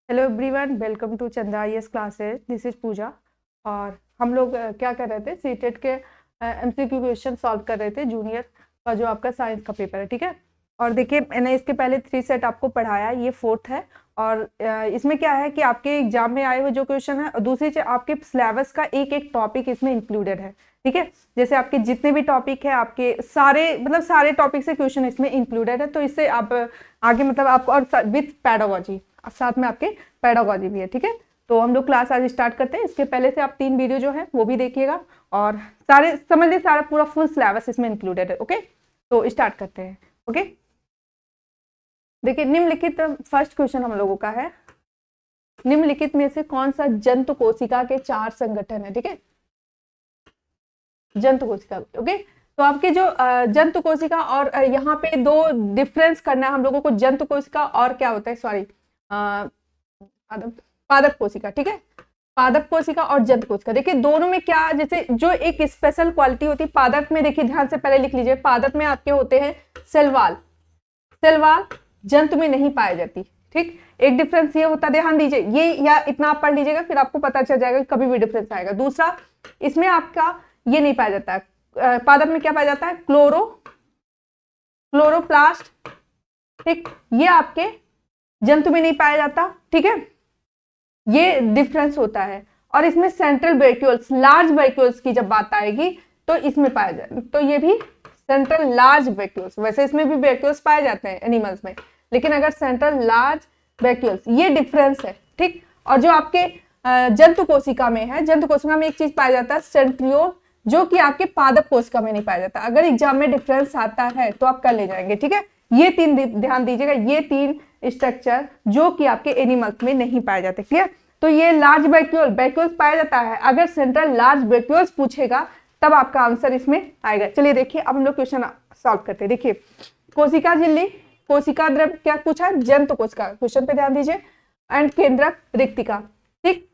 Hello everyone, welcome to Chandra IAS classes. This is Pooja. और हम लोग क्या कर रहे थे, सीटेट के एमसीक्यू क्वेश्चन सॉल्व कर रहे थे, जूनियर का जो आपका साइंस का पेपर है। ठीक है, और देखिए मैंने इसके पहले 3 सेट आपको पढ़ाया, ये 4th है। और इसमें क्या है कि आपके एग्जाम में आए हुए जो क्वेश्चन है, और दूसरी चीज आपके सिलेबस का एक एक टॉपिक इसमें इंक्लूडेड है। ठीक है, जैसे आपके जितने भी टॉपिक है, आपके सारे मतलब सारे टॉपिक से क्वेश्चन इसमें इंक्लूडेड है। तो इससे आप आगे मतलब आपको, और विथ पैडागोजी, साथ में आपके पैडागोजी भी है। ठीक है, तो हम लोग क्लास आज स्टार्ट करते हैं। इसके पहले से आप 3 वीडियो जो है वो भी देखिएगा, और सारे समझ लीजिए, सारा पूरा फुल सिलेबस इसमें इंक्लूडेड है। ओके, तो स्टार्ट करते हैं। ओके, देखिए निम्नलिखित फर्स्ट क्वेश्चन हम लोगों का है, निम्नलिखित में से कौन सा जंतु कोशिका के 4 संगठन है। ठीक है, जंतु कोशिका। ओके, तो आपके जो जंतु कोशिका और यहाँ पे 2 डिफरेंस करना है हम लोगों को, जंतु कोशिका और क्या होता है, सॉरी पादप कोशिका। ठीक है, पादप कोशिका और जंतु कोशिका। देखिए दोनों में क्या, जैसे जो एक स्पेशल क्वालिटी होती है पादप में, देखिए ध्यान से पहले लिख लीजिए, पादप में आपके होते हैं सेलवाल, सेलवाल जंतु में नहीं पाई जाती। ठीक, एक डिफरेंस ये होता है, ध्यान दीजिए, ये या इतना आप पढ़ लीजिएगा, फिर आपको पता चल जाएगा कभी भी डिफरेंस आएगा। दूसरा, इसमें आपका ये नहीं पाया जाता है, पादप में क्या पाया जाता है, क्लोरोप्लास्ट। ठीक, ये आपके जंतु में नहीं पाया जाता। ठीक है, ये डिफरेंस होता है। और इसमें सेंट्रल वैक्यूल्स, लार्ज वैक्यूल्स की जब बात आएगी तो इसमें पाया जाए, तो ये भी सेंट्रल लार्ज वैक्यूल्स, वैसे इसमें भी वैक्यूल्स पाए जाते हैं एनिमल्स में, लेकिन अगर सेंट्रल लार्ज वैक्यूल्स, ये डिफरेंस है। ठीक, और जो आपके जंतु कोशिका में है, जंतु कोशिका में एक चीज पाया जाता है सेंट्रियोल, जो कि आपके पादप कोशिका में नहीं पाया जाता। अगर एग्जाम में डिफरेंस आता है तो आप कर ले जाएंगे। ठीक है, ये 3 ध्यान दीजिएगा, ये 3 स्ट्रक्चर जो कि आपके एनिमल्स में नहीं पाए जाते। क्लियर, तो ये लार्ज वैक्यूल्स पाया जाता है। अगर सेंट्रल लार्ज वैक्यूल्स पूछेगा तब आपका आंसर इसमें आएगा। चलिए देखिए, अब हम लोग क्वेश्चन सॉल्व करते हैं। देखिए कोशिका झिल्ली, कोशिका द्रव, क्या पूछा है, जंतु कोशिका, क्वेश्चन पे ध्यान दीजिए, एंड केंद्रक रिक्तिका। ठीक,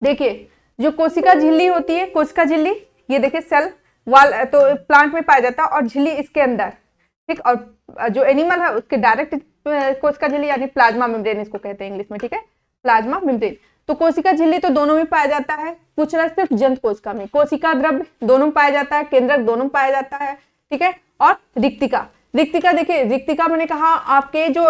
देखिए जो कोशिका झिल्ली होती है, कोशिका झिल्ली, ये देखिए सेल वाल तो प्लांट में पाया जाता है, और झिल्ली इसके अंदर। ठीक, और जो एनिमल है उसके डायरेक्ट कोशिका झिल्ली यानी प्लाज्मा मेम्ब्रेन इसको कहते हैं इंग्लिश में। ठीक है, प्लाज्मा मेम्ब्रेन। तो कोशिका झिल्ली तो दोनों में पाया जाता है, पूछ रहा है सिर्फ जंतु कोशिका में। कोशिका द्रव दोनों में पाया जाता है, केंद्रक दोनों में पाया जाता है। ठीक है, और रिक्तिका, रिक्तिका देखिए, रिक्तिका मैंने कहा आपके जो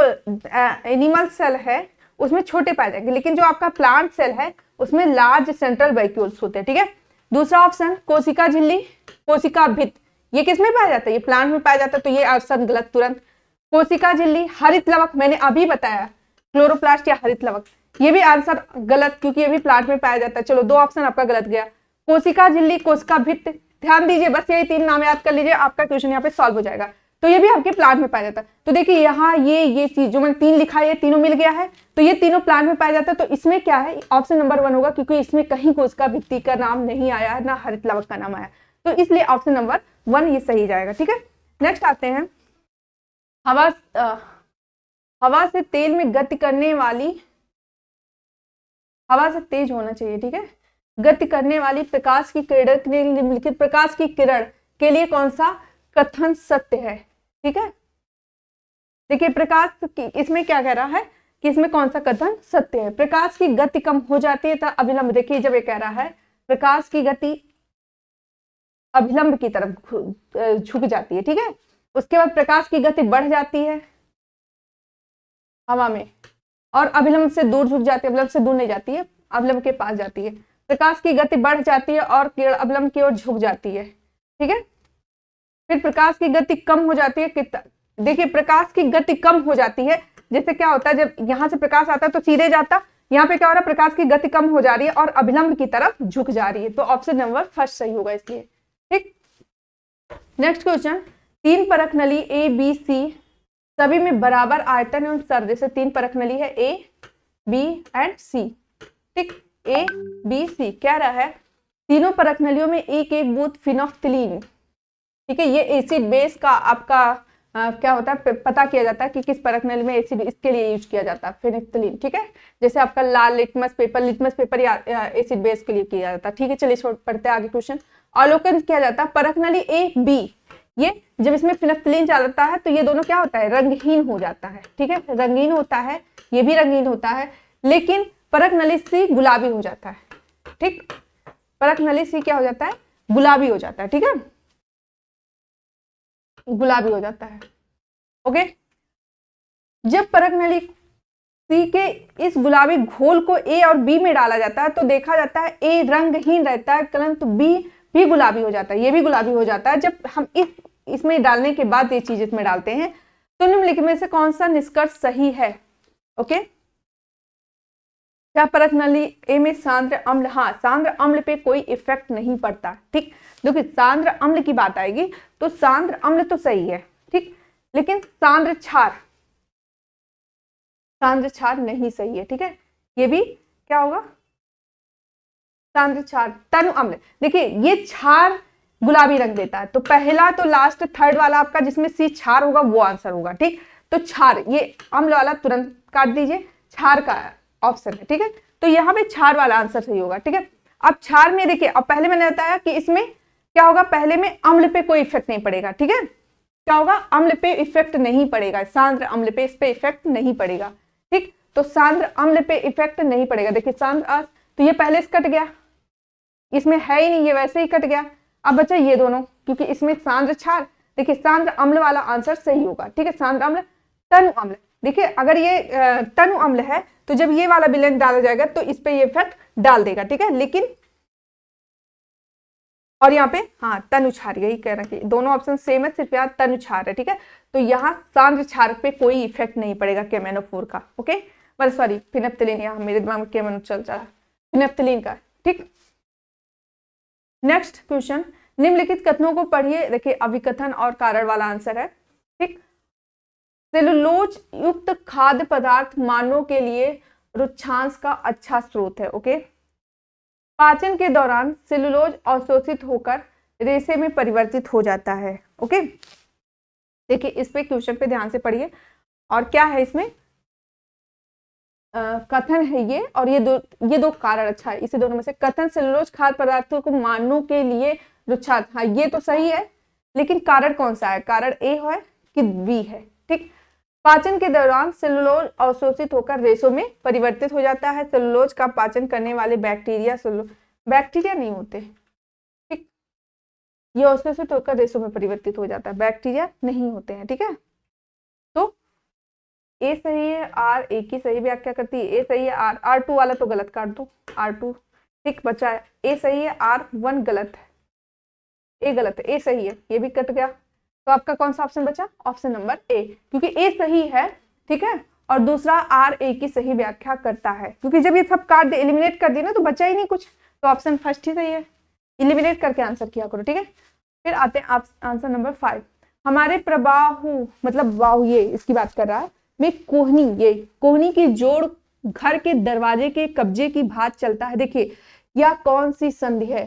एनिमल सेल है उसमें छोटे पाए जाएंगे, लेकिन जो आपका प्लांट सेल है उसमें लार्ज सेंट्रल वैक्यूल्स होते हैं। ठीक है, दूसरा ऑप्शन कोशिका झिल्ली, कोशिका भित्त, ये किस में पाया जाता है, ये प्लांट में पाया जाता है, तो ये ऑप्शन गलत तुरंत। कोशिका झिल्ली, हरित लवक, मैंने अभी बताया क्लोरोप्लास्ट या हरित लवक, ये भी आंसर गलत, क्योंकि ये भी प्लांट में पाया जाता है। चलो 2 ऑप्शन आपका गलत गया। कोशिका झिल्ली, कोशिका भित्त, ध्यान दीजिए, बस यही 3 नाम याद कर लीजिए, आपका क्वेश्चन यहाँ पे सॉल्व हो जाएगा। तो ये भी आपके प्लांट में पाया जाता है। तो देखिए यहाँ ये चीज जो मैंने 3 लिखा है, ये तीनों मिल गया है, तो ये तीनों प्लांट में पाया जाता है। तो इसमें क्या है, ऑप्शन नंबर 1 होगा, क्योंकि इसमें कहीं कोशिका भित्ति का नाम नहीं आया है, ना हरित लवक का नाम आया, तो इसलिए ऑप्शन नंबर 1 ये सही जाएगा। ठीक है, नेक्स्ट आते हैं, हवा से तेल में गति करने वाली, हवा से तेज होना चाहिए। ठीक है, गति करने वाली प्रकाश की किरण के लिए निम्नलिखित प्रकाश की किरण के लिए कौन सा कथन सत्य है। ठीक है, देखिए प्रकाश की, इसमें क्या कह रहा है कि इसमें कौन सा कथन सत्य है। प्रकाश की गति कम हो जाती है तो अभिलंब, देखिए जब ये कह रहा है प्रकाश की गति अभिलंब की तरफ झुक जाती है। ठीक है, उसके बाद प्रकाश की गति बढ़ जाती है हवा में, और अभिलंब से दूर झुक जाती है, अभिलंब से दूर नहीं जाती है, अभिलंब के पास जाती है। प्रकाश की गति बढ़ जाती है और किरण अभिलंब की ओर झुक जाती है। ठीक है, फिर प्रकाश की गति कम हो जाती है, देखिए प्रकाश की गति कम हो जाती है, जैसे क्या होता है, जब यहां से प्रकाश आता है तो सीधे जाता, यहाँ पे क्या हो रहा है, प्रकाश की गति कम हो जा रही है और अभिलंब की तरफ झुक जा रही है, तो ऑप्शन नंबर फर्स्ट सही होगा इसलिए। ठीक, नेक्स्ट क्वेश्चन, 3 परख नली ए बी सी सभी में बराबर आयतन एवं सर, जैसे 3 परख नली है ए बी एंड सी। ठीक, ए बी सी कह रहा है तीनों परख नलियों में एक एक बूंद फिनोफ्थिलीन। ठीक है, ये एसिड बेस का आपका क्या होता है, पता किया जाता है कि किस परख नली में एसिड इसके लिए यूज किया जाता है, फिनोफ्थिलीन। ठीक है, जैसे आपका लाल लिटमस पेपर या एसिड बेस के लिए किया जाता है। ठीक है, चलिए पढ़ते हैं आगे क्वेश्चन। अवलोकन किया जाता है परख नली ए बी, ये जब इसमें फिनोफ्थिलीन जाता है तो ये दोनों क्या होता है, रंगहीन हो जाता है। ठीक है, रंगीन होता है, ये भी रंगीन होता है, लेकिन परक नली सी गुलाबी हो जाता है, ठीक, परक नली सी क्या हो जाता है, गुलाबी हो जाता है, ठीक है, गुलाबी हो जाता है। ओके, जब परक नली सी के इस गुलाबी घोल को ए और बी में डाला जाता है तो देखा जाता है ए रंगहीन रहता है, परंतु बी भी गुलाबी हो जाता है, ये भी गुलाबी हो जाता है। जब हम इसमें डालने के बाद ये चीज इसमें डालते हैं तो निम्नलिखित में से कौन सा निष्कर्ष सही है? ओके, क्या परक नली ए में सांद्र अम्ल, हाँ सांद्र अम्ल पे कोई इफेक्ट नहीं पड़ता, ठीक। देखिए सांद्र अम्ल की बात आएगी तो सांद्र अम्ल तो सही है, ठीक, लेकिन सांद्र क्षार नहीं सही है, ठीक है, ये भी क्या होगा, सांद्र क्षार, तनु अम्ल। देखिए ये क्षार गुलाबी रंग देता है, तो पहला तो लास्ट थर्ड वाला आपका जिसमें सी क्षार होगा वो आंसर होगा, ठीक। तो क्षार, ये अम्ल वाला तुरंत काट दीजिए, क्षार का ऑप्शन है, ठीक है, तो यहाँ पे क्षार वाला आंसर सही होगा, ठीक है। अब क्षार में देखिए, अब पहले मैंने बताया कि इसमें क्या होगा, पहले में अम्ल पे कोई इफेक्ट नहीं पड़ेगा, ठीक है, क्या होगा, अम्ल पे इफेक्ट नहीं पड़ेगा, सांद्र अम्ल पे इस पे इफेक्ट नहीं पड़ेगा, ठीक। तो सांद्र अम्ल पे इफेक्ट नहीं पड़ेगा। देखिए सांद्र, तो ये पहले से कट गया, इसमें है ही नहीं, ये वैसे ही कट गया। अब बचा ये दोनों, क्योंकि इसमें सांद्र क्षार, देखिए सांद्र अम्ल वाला आंसर सही होगा, ठीक है, सांद्र अम्ल, तनु अम्ल। देखिए अगर ये तनु अम्ल है तो जब ये वाला विलेन डाला जाएगा तो इस पे ये इफेक्ट डाल देगा, ठीक है, लेकिन और यहाँ पे हाँ तनु क्षार, यही कह रहा है, दोनों ऑप्शन सेम है, सिर्फ यहाँ तनु क्षार है, ठीक है। तो यहाँ सांद्र क्षार पे कोई इफेक्ट नहीं पड़ेगा KMnO4 का, ओके, मतलब सॉरी फिनेप्थलीन, यहाँ मेरे दिमाग में KMnO चल रहा है, फिनेप्थलीन का, ठीक। नेक्स्ट क्वेश्चन, निम्नलिखित कथनों को पढ़िए। देखिए अभिकथन और कारण वाला आंसर है, ठीक। सेलुलोज युक्त खाद्य पदार्थ मानव के लिए रुक्षांश का अच्छा स्रोत है, ओके। पाचन के दौरान सेलुलोज अवशोषित होकर रेशे में परिवर्तित हो जाता है, ओके। देखिए इस पे क्वेश्चन पे ध्यान से पढ़िए, और क्या है इसमें कथन है ये, और ये दो कारण, अच्छा है इसी दोनों में से कथन, सेलुलोज खाद्य पदार्थों को मानव के लिए रुक्षांश, हाँ ये तो सही है, लेकिन कारण कौन सा है, कारण ए है कि बी है, ठीक। पाचन के दौरान सेलुलोज अवशोषित होकर रेशों में परिवर्तित हो जाता है। सेलुलोज का पाचन करने वाले बैक्टीरिया, बैक्टीरिया नहीं होते, ठीक, ये अवशोषित होकर रेशों में परिवर्तित हो जाता है, बैक्टीरिया नहीं होते हैं, ठीक है। तो ए सही है, आर ए की सही व्याख्या करती है, ए सही है, आर टू वाला तो गलत काट दो, R2, ठीक, बचा है ए सही है, R1 गलत है, ए गलत है, ए सही है, ये भी कट गया, तो आपका कौन सा ऑप्शन बचा, ऑप्शन नंबर ए, क्योंकि ए सही है, ठीक है, और दूसरा आर ए की सही व्याख्या करता है, क्योंकि जब ये सब काट दे, एलिमिनेट कर दिए ना, तो बचा ही नहीं कुछ, तो ऑप्शन फर्स्ट ही सही है, एलिमिनेट करके आंसर किया करो, ठीक है। फिर आते हैं आंसर नंबर 5, हमारे प्रबाहु, मतलब बाहु, ये इसकी बात कर रहा है, में कोहनी, ये कोहनी की जोड़ घर के दरवाजे के कब्जे की भात चलता है। देखिए यह कौन सी संधि है,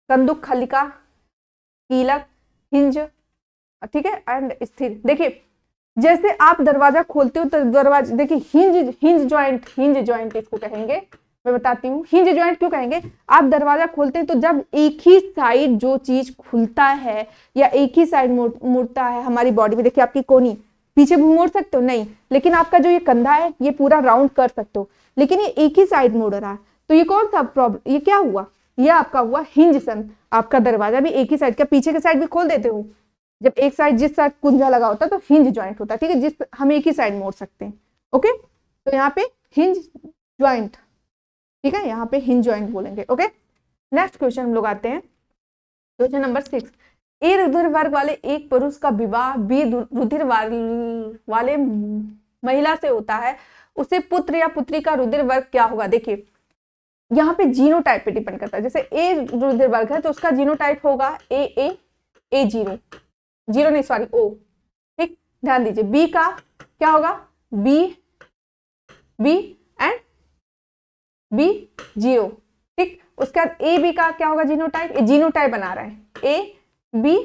कंदुक खलिका, कीलक, हिंज, ठीक है, एंड स्थिर। देखिए जैसे आप दरवाजा खोलते हो तो दरवाजा, देखिए हिंज जॉइंट इसको कहेंगे, मैं बताती हूँ हिंज जॉइंट क्यों कहेंगे। आप दरवाजा खोलते हैं तो जब एक ही साइड जो चीज खुलता है या एक ही साइड मुड़ता है हमारी बॉडी में, देखिए आपकी कोहनी पीछे भी मोड़ सकते हो नहीं, लेकिन आपका जो ये कंधा है ये पूरा राउंड कर सकते हो, लेकिन ये एक ही साइड मुड़ रहा है, तो ये कौन सा प्रॉब्लम, ये क्या हुआ, ये आपका हुआ हिंज सन। आपका दरवाजा भी एक ही साइड का, पीछे के साइड भी खोल देते हो, जब एक साइड जिस साइड कुंजा लगा होता है तो हिंज जॉइंट होता है, ठीक है, जिस हम एक ही साइड मोड़ सकते हैं, ओके। तो यहाँ पे हिंज जॉइंट, ठीक है, यहाँ पे हिंज जॉइंट बोलेंगे, ओके। नेक्स्ट क्वेश्चन हम लोग आते हैं, क्वेश्चन नंबर 6, ए रुधिर वर्ग वाले एक पुरुष का विवाह बी रुधिर वाले महिला से होता है, उसे पुत्र या पुत्री का रुधिर वर्ग क्या होगा। देखिए यहाँ पे जीनोटाइप पे डिपेंड करता है, जैसे ए रुधिर वर्ग है तो उसका जीनोटाइप होगा ए जीरो नहीं सॉरी ओ, ठीक, ध्यान दीजिए। बी का क्या होगा, बी एंड बी जीरो, ठीक। उसके बाद ए बी का क्या होगा जीनोटाइप, ए जीनोटाइप बना रहा है, ए बी,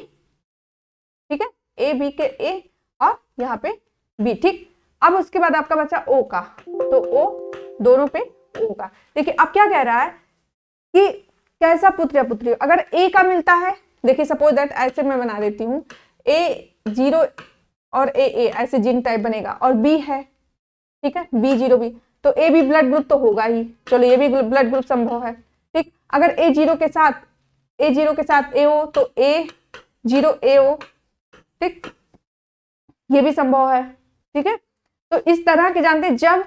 ठीक है, ए बी के ए और यहाँ पे बी, ठीक। अब उसके बाद आपका बचा ओ का, तो ओ दोनों पे ओ का। देखिए अब क्या कह रहा है कि कैसा पुत्र या पुत्री, अगर ए का मिलता है, देखिए सपोज दैट ऐसे मैं बना देती हूँ, ए जीरो और ए ऐसे जीन टाइप बनेगा, और बी है, ठीक है, बी जीरो बी, तो ए बी ब्लड ग्रुप तो होगा ही, चलो ये भी ब्लड ग्रुप संभव है। ठीक, अगर A0 के साथ ए हो तो A0 ए हो। ठीक, ये भी संभव है। ठीक है, तो इस तरह के जानते हैं, जब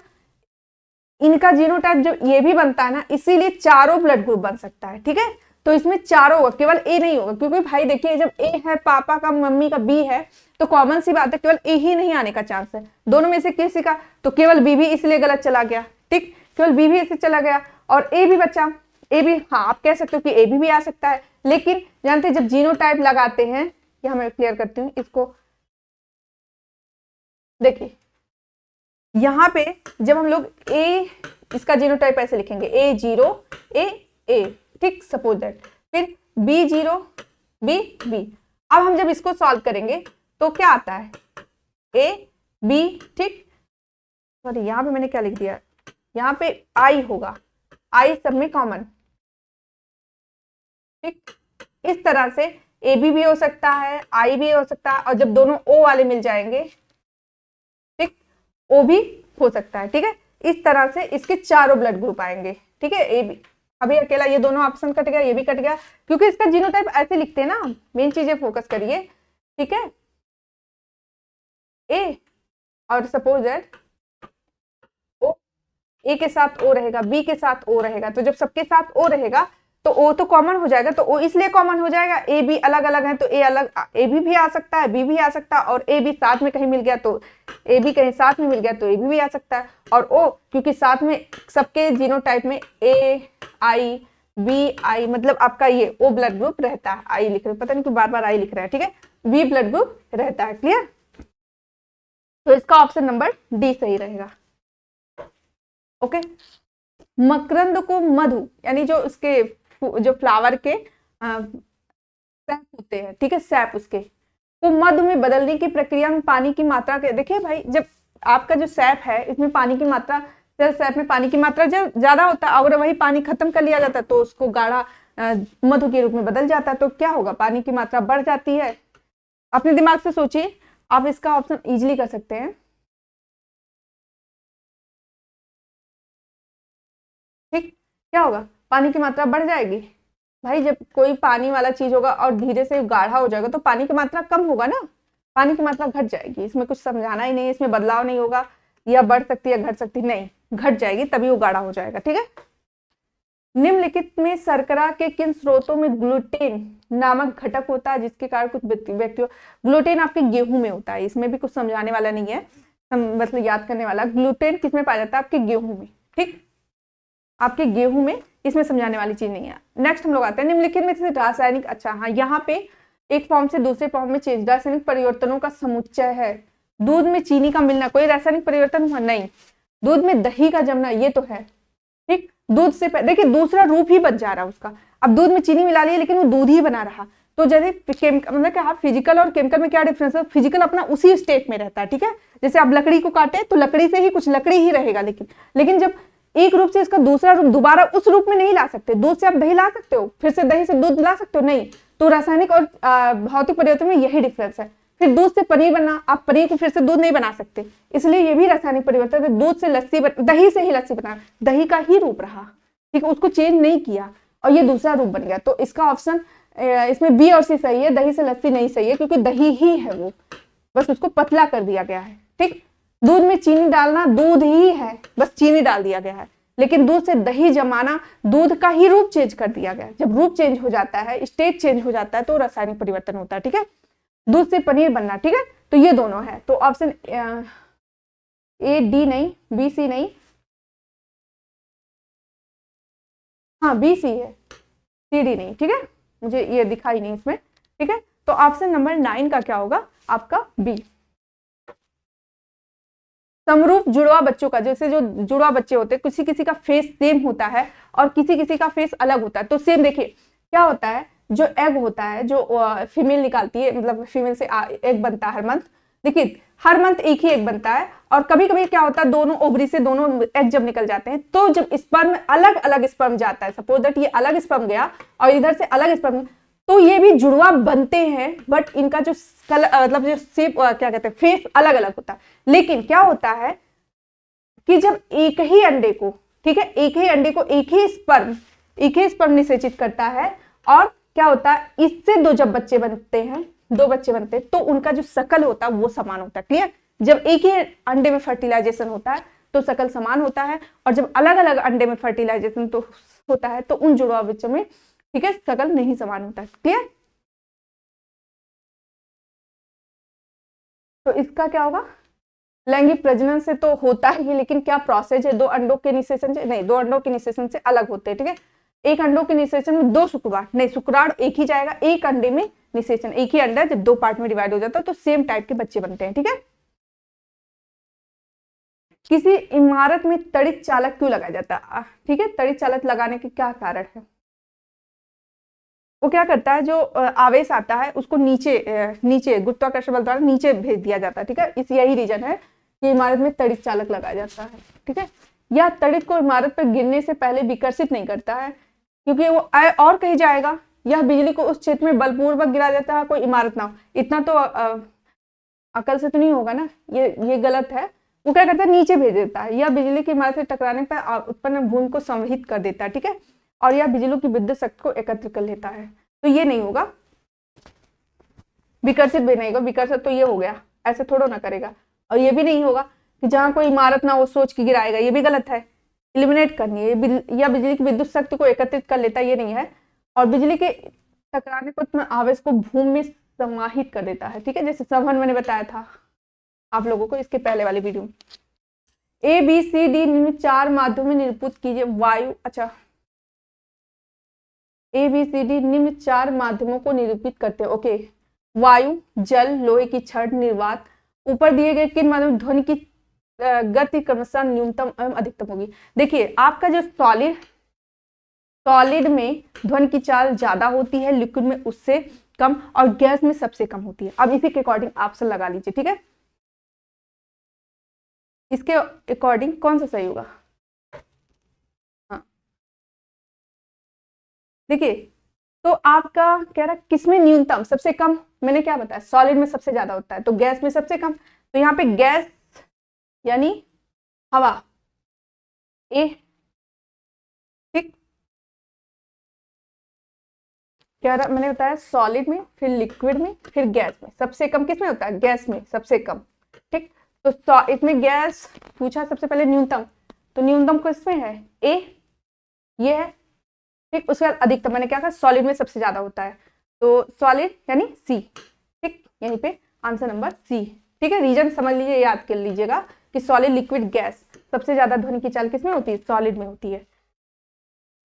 इनका जीनोटाइप जब ये भी बनता है ना, इसीलिए चारों ब्लड ग्रुप बन सकता है। ठीक है, तो इसमें चारों होगा, केवल ए नहीं होगा, क्योंकि भाई देखिए जब ए है पापा का, मम्मी का बी है, तो कॉमन सी बात है केवल ए ही नहीं आने का चांस है, दोनों में से किसी का, तो केवल बी भी इसलिए गलत चला गया। ठीक, केवल बी भी इससे चला गया और ए भी बचा। ए भी, हाँ आप कह सकते हो कि ए भी आ सकता है, लेकिन जानते हैं जब जीनोटाइप लगाते हैं, यहां मैं क्लियर करती हूँ इसको, देखिए यहाँ पे जब हम लोग ए, इसका जीनोटाइप ऐसे लिखेंगे A0 A। ठीक, सपोज दैट, फिर B0 B। अब हम जब इसको सॉल्व करेंगे तो क्या आता है A B। ठीक, सॉरी यहाँ पे मैंने क्या लिख दिया, यहाँ पे I होगा, I सब में कॉमन। ठीक, इस तरह से AB भी हो सकता है, I भी हो सकता है, और जब दोनों O वाले मिल जाएंगे, ठीक, O भी हो सकता है। ठीक है, इस तरह से इसके चारों ब्लड ग्रुप आएंगे। ठीक है, ए बी, अभी अकेला ये दोनों ऑप्शन कट गया, ये भी कट गया, क्योंकि इसका जीनोटाइप ऐसे लिखते हैं ना, मेन चीजें फोकस करिए। ठीक है, ए और सपोज दैट ओ, ए के साथ ओ रहेगा, बी के साथ ओ रहेगा, तो जब सबके साथ ओ रहेगा तो ओ तो कॉमन हो जाएगा, तो ओ इसलिए कॉमन हो जाएगा, ए बी अलग अलग है तो ए अलग, ए भी आ सकता है, बी भी आ सकता है, और ए बी साथ में कहीं मिल गया तो ए बी कहीं साथ में मिल गया तो ए भी आ सकता है, और ओ क्योंकि साथ में सबके जीनोटाइप में ए आई बी आई, मतलब आपका ये ओ ब्लड ग्रुप रहता है। आई लिख रहे हैं, पता नहीं क्यों बार बार आई लिख रहा है। ठीक है, बी ब्लड ग्रुप रहता है। क्लियर, तो इसका ऑप्शन नंबर डी सही रहेगा। ओके, मकरंद को मधु, यानी जो उसके जो फ्लावर के सैप होते हैं, ठीक है, सैप उसके को मधु में बदलने की प्रक्रिया में पानी की मात्रा के, देखिए भाई जब आपका जो सैप है इसमें पानी की मात्रा, सेल सैप में पानी की मात्रा जब ज्यादा होता है, अगर वही पानी खत्म कर लिया जाता है तो उसको गाढ़ा मधु के रूप में बदल जाता है, तो क्या होगा, पानी की मात्रा बढ़ जाती है। अपने दिमाग से सोचिए, आप इसका ऑप्शन इजीली कर सकते हैं। ठीक, क्या होगा, पानी की मात्रा बढ़ जाएगी। भाई जब कोई पानी वाला चीज होगा और धीरे से गाढ़ा हो जाएगा तो पानी की मात्रा कम होगा ना, पानी की मात्रा घट जाएगी, इसमें कुछ समझाना ही नहीं, इसमें बदलाव नहीं होगा, या बढ़ सकती है घट सकती, नहीं घट जाएगी, तभी वो गाढ़ा हो जाएगा। ठीक है, निम्नलिखित में शर्करा के किन स्रोतों में ग्लूटेन नामक घटक होता है जिसके कारण कुछ व्यक्तियों, ग्लूटेन आपके गेहूं में होता है, इसमें भी कुछ समझाने वाला नहीं है, मतलब याद करने वाला। ग्लूटेन किसमें पाया जाता है, आपके गेहूं में। ठीक, आपके गेहूं में, इसमें समझाने वाली चीज नहीं है। नेक्स्ट हम लोग आते हैं, निम्नलिखित में से रासायनिक, अच्छा हाँ, यहाँ पे एक फॉर्म से दूसरे फॉर्म में चेंज, रासायनिक परिवर्तनों का समुच्चय है। दूध में चीनी का मिलना कोई रासायनिक परिवर्तन हुआ नहीं, दूध में दही का जमना ये तो है। ठीक, दूध से देखिए दूसरा रूप ही बच जा रहा है उसका, अब दूध में चीनी मिला ली लेकिन वो दूध ही बना रहा, तो जैसे मतलब क्या फिजिकल और केमिकल में क्या डिफरेंस है, फिजिकल अपना उसी स्टेट में रहता है। ठीक है, जैसे आप लकड़ी को काटे तो लकड़ी से ही कुछ लकड़ी ही रहेगा, लेकिन जब एक रूप से इसका दूसरा रूप दोबारा उस रूप में नहीं ला सकते, दूध से आप दही ला सकते हो, फिर से दही से दूध ला सकते हो, नहीं, तो रासायनिक और भौतिक परिवर्तन में यही डिफरेंस है। फिर दूध से पनीर बनना, आप पनीर को फिर से दूध नहीं बना सकते, इसलिए ये भी रासायनिक परिवर्तन है। दूध से लस्सी दही से ही लस्सी बना, दही का ही रूप रहा, ठीक है, उसको चेंज नहीं किया और ये दूसरा रूप बन गया, तो इसका ऑप्शन इसमें बी और सी सही है, दही से लस्सी नहीं सही है, क्योंकि दही ही है वो, बस उसको पतला कर दिया गया है। ठीक, दूध में चीनी डालना दूध ही है, बस चीनी डाल दिया गया है, लेकिन दूध से दही जमाना दूध का ही रूप चेंज कर दिया गया। जब रूप चेंज हो जाता है, स्टेट चेंज हो जाता है, तो रासायनिक परिवर्तन होता है। ठीक है, दूध से पनीर बनना, ठीक है, तो ये दोनों है, तो ऑप्शन ए डी नहीं, बी सी नहीं, हाँ बी सी है, सी डी नहीं। ठीक है, मुझे ये दिखाई नहीं इसमें। ठीक है, तो ऑप्शन नंबर 9 का क्या होगा, आपका बी। समरूप जुड़वा बच्चों का, जैसे जो जुड़वा बच्चे होते हैं, किसी किसी का फेस सेम होता है और किसी किसी का फेस अलग होता है, तो सेम देखिए क्या होता है, जो एग होता है, जो फीमेल निकालती है, मतलब फीमेल से एग बनता है हर मंथ, देखिए हर मंथ एक ही एग बनता है, और कभी कभी क्या होता है, दोनों ओवरी से दोनों एग जब निकल जाते हैं, तो जब स्पर्म अलग अलग स्पर्म जाता है, सपोज दैट ये अलग स्पर्म गया और इधर से अलग स्पर्म, तो ये भी जुड़वा बनते हैं, बट इनका जो मतलब जो शेप क्या कहते हैं, फेस अलग अलग होता है। लेकिन क्या होता है, कि जब एक ही अंडे को, ठीक है, एक ही अंडे को एक ही स्पर्म निषेचित करता है, और क्या होता है, इससे दो जब बच्चे बनते हैं, दो बच्चे बनते हैं, तो उनका जो शकल होता है वो समान होता है। क्लियर? जब एक ही अंडे में फर्टिलाइजेशन होता है तो शकल समान होता है, और जब अलग अलग अंडे में फर्टिलाइजेशन तो होता है तो उन जुड़वा बच्चों में, ठीक है, शकल नहीं समान होता है। क्लियर? तो इसका क्या होगा, लैंगिक प्रजनन से तो होता ही, लेकिन क्या प्रोसेस है, दो अंडों के निषेचन से नहीं, दो अंडों के निषेचन से अलग होते हैं। ठीक है, एक अंडों के निषेचन में दो शुक्रवार नहीं, शुक्राणु एक ही जाएगा, एक अंडे में निषेचन, एक ही अंडा जब दो पार्ट में डिवाइड हो जाता है तो सेम टाइप के बच्चे बनते हैं। ठीक है, किसी इमारत में तड़ित चालक क्यों लगाया जाता है? ठीक है, तड़ित चालक लगाने के क्या कारण है? वो क्या करता है, जो आवेश आता है उसको नीचे गुरुत्वाकर्षण बल द्वारा नीचे भेज दिया जाता है। ठीक है, इस यही रीजन है कि इमारत में तड़ित चालक लगाया जाता है। ठीक है, यह तड़ित को इमारत पर गिरने से पहले विकर्षित नहीं करता है, क्योंकि वो और कहीं जाएगा। यह बिजली को उस क्षेत्र में बलपूर्वक गिरा देता है, कोई इमारत ना हो। इतना तो अकल से तो नहीं होगा ना, ये गलत है। वो क्या करता है, नीचे भेज देता है। यह बिजली की इमारत से टकराने पर उत्पन्न भूमि को संवहित कर देता है। ठीक है, और यह बिजली की विद्युत शक्ति को एकत्र कर लेता है। तो ये नहीं होगा, विकर्षित भी नहीं होगा। विकर्षित तो ये हो गया, ऐसे थोड़ा ना करेगा। और ये भी नहीं होगा कि जहां कोई इमारत ना हो सोच के गिराएगा, ये भी गलत है। एलिमिनेट करनी है, या बिजली की विद्युत शक्ति को एकत्रित कर लेता है, ये नहीं है। और बिजली के टकराने पर आवेश को भूमि में समाहित कर देता है। ठीक है, जैसे संवहन मैंने बताया था आप लोगों को इसके पहले वाली वीडियो में। ए बी सी डी निम्न चार माध्यमों में निरूपित कीजिए। वायु, अच्छा, ए बी सी डी निम्न चार माध्यमों को निरूपित करते हैं। ओके, वायु, जल, लोहे की छड़, निर्वात। ऊपर दिए गए किन माध्यम ध्वनि की गति क्रमशः न्यूनतम एवं अधिकतम होगी? देखिए, आपका जो सॉलिड में ध्वनि की चाल ज्यादा होती है, लिक्विड में उससे कम, और गैस में सबसे कम होती है। अब इसी के अकॉर्डिंग ऑप्शन लगा लीजिए। ठीक है, इसके अकॉर्डिंग कौन सा सही होगा? हाँ, देखिए, तो आपका कह रहा किसमें न्यूनतम, सबसे कम। मैंने क्या बताया, सॉलिड में सबसे ज्यादा होता है, तो गैस में सबसे कम। तो यहाँ पे गैस यानी हवा, ए। ठीक, क्या रहा, मैंने बताया सॉलिड में, फिर लिक्विड में, फिर गैस में। सबसे कम किसमें होता है? गैस में सबसे कम। ठीक, तो इसमें गैस पूछा सबसे पहले न्यूनतम, तो न्यूनतम किसमें है? ए, ये है। ठीक, उसके बाद अधिकतम मैंने क्या कहा, सॉलिड में सबसे ज्यादा होता है, तो सॉलिड यानी सी। ठीक, यहीं पे आंसर नंबर सी। ठीक है, रीजन समझ लीजिए, याद कर लीजिएगा कि सॉलिड, लिक्विड, गैस, सबसे ज्यादा ध्वनि की चाल किसमें होती है? सॉलिड में होती है।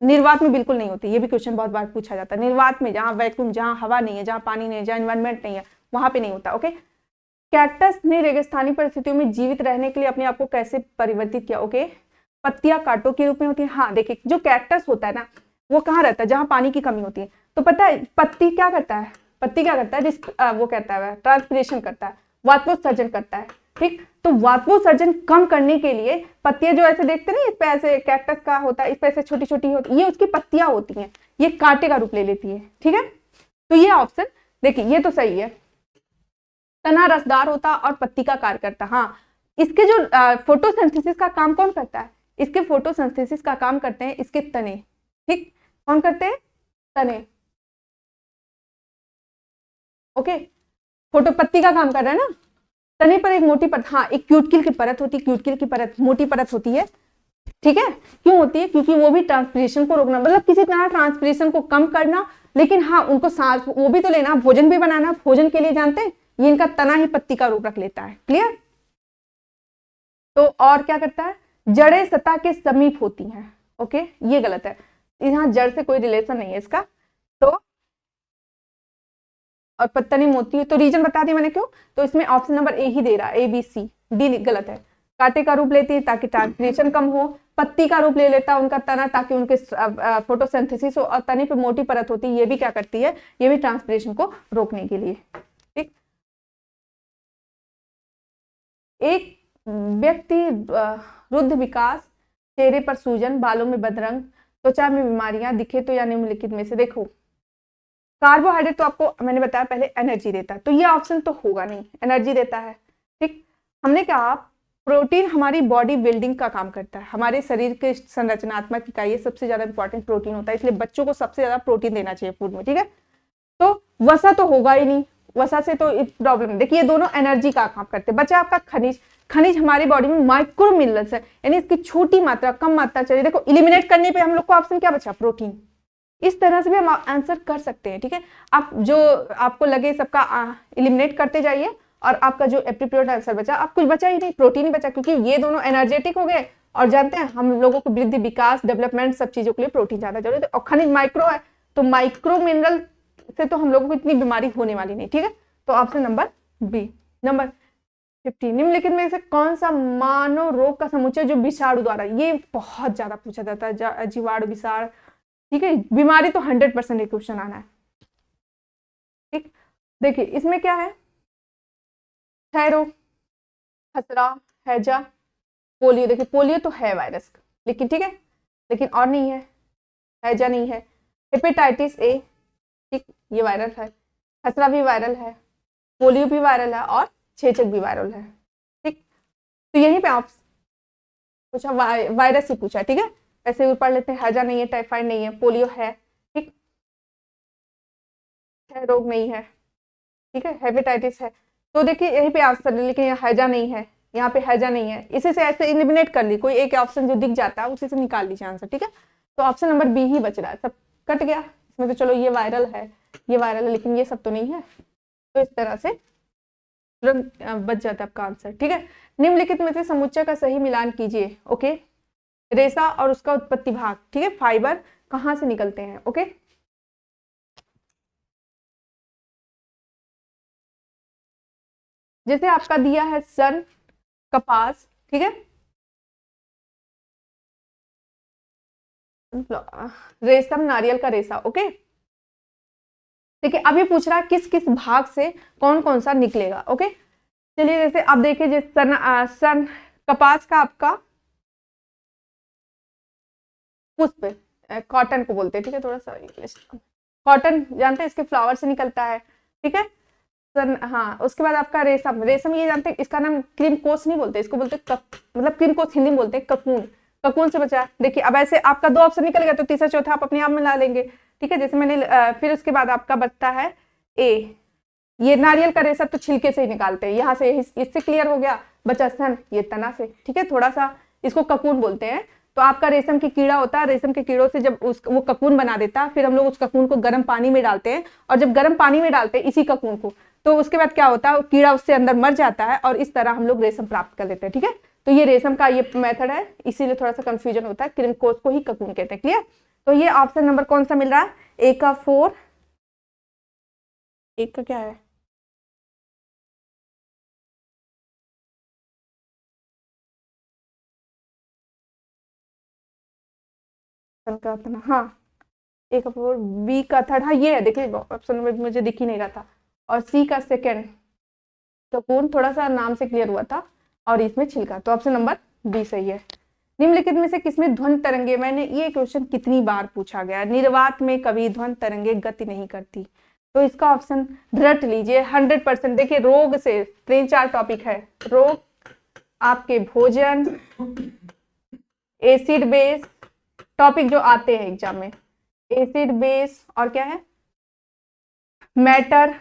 निर्वात में बिल्कुल नहीं होती। ये भी क्वेश्चन बहुत बार पूछा जाता है। निर्वात में जहां वैक्यूम, जहां हवा नहीं है, जहां पानी नहीं है, जहां एनवायरमेंट नहीं है, वहां पे नहीं होता। ओके, कैक्टस ने रेगिस्तानी परिस्थितियों में जीवित रहने के लिए अपने आप को कैसे परिवर्तित किया? ओके, पत्तियां कांटों के रूप में होती है। हाँ, देखिए, जो कैक्टस होता है ना, वो कहाँ रहता है? जहां पानी की कमी होती है। तो पता है पत्ती क्या करता है? वो कहता है ट्रांसपिरेशन करता है, वाष्पोत्सर्जन करता है। ठीक, तो वाष्पोत्सर्जन कम करने के लिए पत्तियां, जो ऐसे देखते हैं ना, इस पे ऐसे कैक्टस का होता है, इस पे ऐसे छोटी छोटी होती है, ये उसकी पत्तियां होती हैं, ये कांटे का रूप ले लेती है। ठीक है, तो ये ऑप्शन देखिए, ये तो सही है। तना रसदार होता और पत्ती का कार्य करता। हाँ, इसके जो फोटोसिंथेसिस का काम कौन करता है? इसके फोटोसिंथेसिस का काम करते हैं इसके तने। ठीक, कौन करते हैं? तने। ओके, फोटो पत्ती का काम कर रहा है ना। तने पर एक मोटी परत, हाँ, एक क्यूटिकल की परत होती है, क्यूटिकल की परत, मोटी परत होती है। ठीक है, क्यों होती है? क्योंकि वो भी ट्रांसपिरेशन को रोकना, मतलब किसी तरह ट्रांसपिरेशन को कम करना, लेकिन हाँ, उनको सांस वो भी तो लेना, भोजन भी बनाना। भोजन के लिए जानते हैं, ये इनका तना ही पत्ती का रूप रख लेता है। क्लियर? तो और क्या करता है? जड़ें सतह के समीप होती हैं। ओके, ये गलत है, यहाँ जड़ से कोई रिलेशन नहीं है इसका। तो और पत्ता नहीं मोती है, तो रीजन बता दिया मैंने क्यों। तो इसमें ऑप्शन नंबर ए ही दे रहा है, ए बी सी डी गलत है। कांटे का रूप लेती है ताकि ट्रांसपिरेशन कम हो, पत्ती का रूप ले लेता है उनका तना ताकि उनके फोटोसिंथेसिस हो, और तने पे मोटी परत होती है, ये भी क्या करती है? ये भी ट्रांसपिरेशन को रोकने के लिए। ठीक, एक व्यक्ति रुद्ध विकास, चेहरे पर सूजन, बालों में बदरंग, त्वचा में बीमारियां दिखे तो या निम्नलिखित में से देखो। कार्बोहाइड्रेट तो आपको मैंने बताया पहले एनर्जी देता है, तो ये ऑप्शन तो होगा नहीं, एनर्जी देता है। ठीक, हमने कहा प्रोटीन हमारी बॉडी बिल्डिंग का काम करता है, हमारे शरीर के संरचनात्मक इकाई सबसे ज्यादा इंपॉर्टेंट प्रोटीन होता है, इसलिए बच्चों को सबसे ज्यादा प्रोटीन देना चाहिए फूड में, ठीक है। तो वसा तो होगा ही नहीं, वसा से तो प्रॉब्लम। देखिए ये दोनों एनर्जी का काम करते हैं। बचा आपका खनिज। खनिज हमारी बॉडी में माइक्रो मिनरल्स है, यानी इसकी छोटी मात्रा, कम मात्रा चाहिए। देखो इलिमिनेट करने पे हम लोग को ऑप्शन क्या बचा, प्रोटीन। इस तरह से भी हम आंसर कर सकते हैं, ठीक है। आप जो आपको लगे सबका इलिमिनेट करते जाइए, और आपका जो एप्रोप्रिएट आंसर बचा, आप कुछ बचा ही नहीं, प्रोटीन ही बचा, क्योंकि ये दोनों एनर्जेटिक हो गए। और जानते हैं हम लोगों को वृद्धि, विकास, डेवलपमेंट सब चीजों के लिए प्रोटीन ज्यादा जरूरत है। और खनिज माइक्रो है, तो माइक्रो मिनरल से तो हम लोगों को इतनी बीमारी होने वाली नहीं, ठीक है। तो ऑप्शन नंबर बी। नंबर 50, निम्नलिखित में से कौन सा मानव रोग का समुच्चय जो विषाणु द्वारा, ये बहुत ज्यादा पूछा जाता है, जीवाणु, विषाणु, ठीक है। बीमारी तो 100% क्वेश्चन आना है, ठीक। देखिए इसमें क्या है, क्षय रोग, खसरा, हैजा, पोलियो। देखिए पोलियो तो है वायरस, लेकिन ठीक है, लेकिन और नहीं है, हैजा नहीं है। हेपेटाइटिस ए, ठीक, ये वायरल है। खसरा भी वायरल है, पोलियो भी वायरल है, और छेचक भी वायरल है, ठीक। तो यहीं पे आप पूछा वायरस ही पूछा, ठीक है। ऐसे पढ़ लेते हैं, हैजा नहीं है, टाइफाइड नहीं है, पोलियो है, ठीक, रोग नहीं है, ठीक है, हेपेटाइटिस है। तो देखिए यहीं पे आंसर है, लेकिन यहाँ हैजा नहीं है, यहाँ पे हैजा नहीं है। इसी से ऐसे इलिमिनेट कर ली, कोई एक ऑप्शन जो दिख जाता है उसी से निकाल लीजिए आंसर, ठीक है। तो ऑप्शन नंबर बी ही बच रहा है, सब कट गया इसमें। तो चलो ये वायरल है, ये वायरल है, लेकिन ये सब तो नहीं है। तो इस तरह से तुरंत बच जाता है आपका आंसर, ठीक है। निम्नलिखित में से समुच्चय का सही मिलान कीजिए, ओके। रेशा और उसका उत्पत्ति भाग, ठीक है, फाइबर कहाँ से निकलते हैं, ओके। जैसे आपका दिया है सन, कपास, ठीक है, रेशम, नारियल का रेशा, ओके। देखिए अब ये पूछ रहा है किस किस भाग से कौन कौन सा निकलेगा, ओके। चलिए जैसे आप देखिए, जैसे सन कपास का आपका पुष्प, कॉटन को बोलते हैं, ठीक है। थोड़ा सा इंग्लिश, कॉटन जानते हैं, इसके फ्लावर से निकलता है, ठीक है। सन, हाँ, उसके बाद आपका रेशम। रेशम ये जानते हैं, इसका नाम क्रीम कोस नहीं बोलते, इसको बोलते मतलब क्रीम कोस हिंदी में बोलते हैं ककून। ककून से बचा। देखिए अब ऐसे आपका 2 ऑप्शन निकल गया, तो तीसरा चौथा आप अपने आप में ला लेंगे, ठीक है। जैसे मैंने फिर उसके बाद आपका बचता है ए, ये नारियल का रेशा तो छिलके से ही निकालते हैं, यहाँ से इससे क्लियर हो गया। बचा सन, ये तना से, ठीक है। थोड़ा सा इसको ककून बोलते हैं। तो आपका रेशम की कीड़ा होता है, रेशम के कीड़ों से जब वो ककून बना देता है, फिर हम लोग उस ककून को गर्म पानी में डालते हैं, और जब गर्म पानी में डालते हैं इसी ककून को, तो उसके बाद क्या होता है, कीड़ा उससे अंदर मर जाता है, और इस तरह हम लोग रेशम प्राप्त कर लेते हैं, ठीक है। तो ये रेशम का ये मेथड है, इसीलिए थोड़ा सा कंफ्यूजन होता है, क्रीम कोस को ही ककून कहते हैं, क्लियर। तो ये ऑप्शन नंबर कौन सा मिल रहा है, ए का 4, एक का क्या है, का अपना, हाँ, ए का 4, बी का 3, हाँ ये है, देखिए ऑप्शन नंबर मुझे दिख ही नहीं रहा था। और सी का 2 ककून, थोड़ा सा नाम से क्लियर हुआ था, और इसमें छिलका। तो ऑप्शन नंबर बी सही है। निम्नलिखित में से किसमें ध्वनि तरंगे, मैंने ये क्वेश्चन कितनी बार पूछा गया, निर्वात में कभी ध्वनि तरंगे गति नहीं करती। तो इसका ऑप्शन रट लीजिए 100%। देखिए रोग से 3-4 टॉपिक है, रोग, आपके भोजन, एसिड बेस, टॉपिक जो आते हैं एग्जाम में, एसिड बेस, और क्या है, मैटर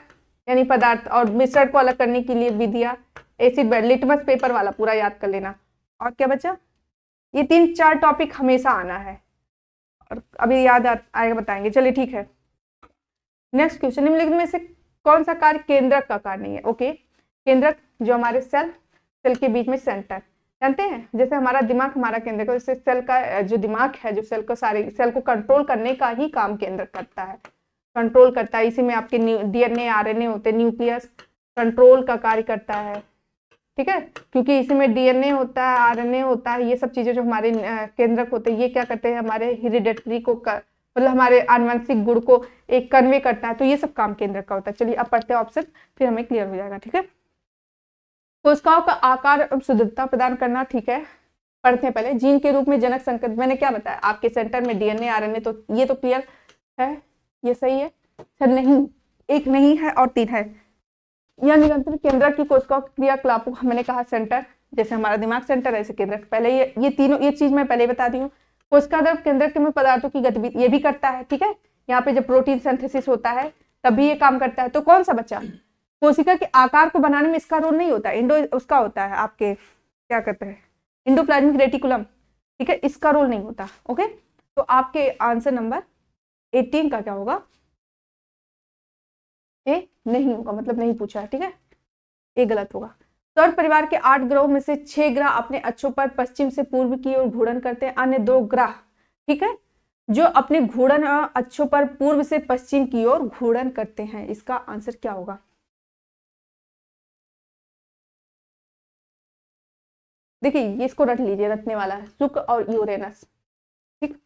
यानी पदार्थ, और मिश्रण को अलग करने के लिए विधियां, एसिड बेस, लिटमस पेपर वाला पूरा याद कर लेना। और क्या बचा, ये 3-4 टॉपिक हमेशा आना है, और अभी याद आएगा बताएंगे, चलिए ठीक है। नेक्स्ट क्वेश्चन, निम्नलिखित में से कौन सा कार्य केंद्रक का कार्य नहीं है, ओके। केंद्रक जो हमारे सेल के बीच में सेंटर, जानते हैं, जैसे हमारा दिमाग हमारा केंद्रक है, जैसे सेल का जो दिमाग है, जो सेल को कंट्रोल करने का ही काम केंद्रक करता है, कंट्रोल करता है। इसी में आपके डीएनए, आरएनए होते हैं, न्यूक्लियस कंट्रोल का कार्य करता है, ठीक है, क्योंकि इसी में डीएनए होता है, आरएनए होता है, ये सब चीजें जो हमारे केंद्रक होते हैं, ये क्या करते हैं, हमारे हेरिडेटरी को मतलब हमारे आनुवंशिक गुण को एक कन्वे करता है। तो ये सब काम केंद्रक का होता है। चलिए अब पढ़ते हैं ऑप्शन, फिर हमें क्लियर हो जाएगा, ठीक है। कोशिकाओं का आकार और शुद्धता प्रदान करना, ठीक है, पढ़ते हैं पहले। जीन के रूप में जनक संकेत, मैंने क्या बताया, आपके सेंटर में डीएनए, आरएनए, तो ये तो क्लियर है, ये सही है। सर नहीं, एक नहीं है और 3 है। यह निरंतर केंद्रक की कोशिकाओं के क्रियाकलापों, मैंने कहा सेंटर, जैसे हमारा दिमाग सेंटर है, ऐसे केंद्रक। पहले ये तीनों, ये चीज मैं पहले ही बता दी हूँ। कोशिका द्रव केंद्रक में पदार्थों की गतिविधि ये भी करता है, ठीक है। यहाँ पे जब प्रोटीन सिंथेसिस होता है तभी ये काम करता है। तो कौन सा बचा? कोशिका के आकार को बनाने में इसका रोल नहीं होता, उसका होता है आपके क्या कहते हैं, एंडोप्लाज्मिक रेटिकुलम, ठीक है, इसका रोल नहीं होता। ओके, तो आपके आंसर नंबर 18 का क्या होगा? ए नहीं होगा, मतलब नहीं पूछा है, ठीक है, ये गलत होगा। सौर परिवार के 8 ग्रहों में से 6 ग्रह अपने अक्षों पर पश्चिम से पूर्व की ओर घूर्णन करते हैं। अन्य 2 ग्रह, ठीक है, जो अपने घूर्णन अक्षों पर पूर्व से पश्चिम की ओर घूर्णन करते हैं। इसका आंसर क्या होगा? देखिए, ये इसको रट लीजिए, रटने वाला है, शुक्र और यूरेनस, ठीक।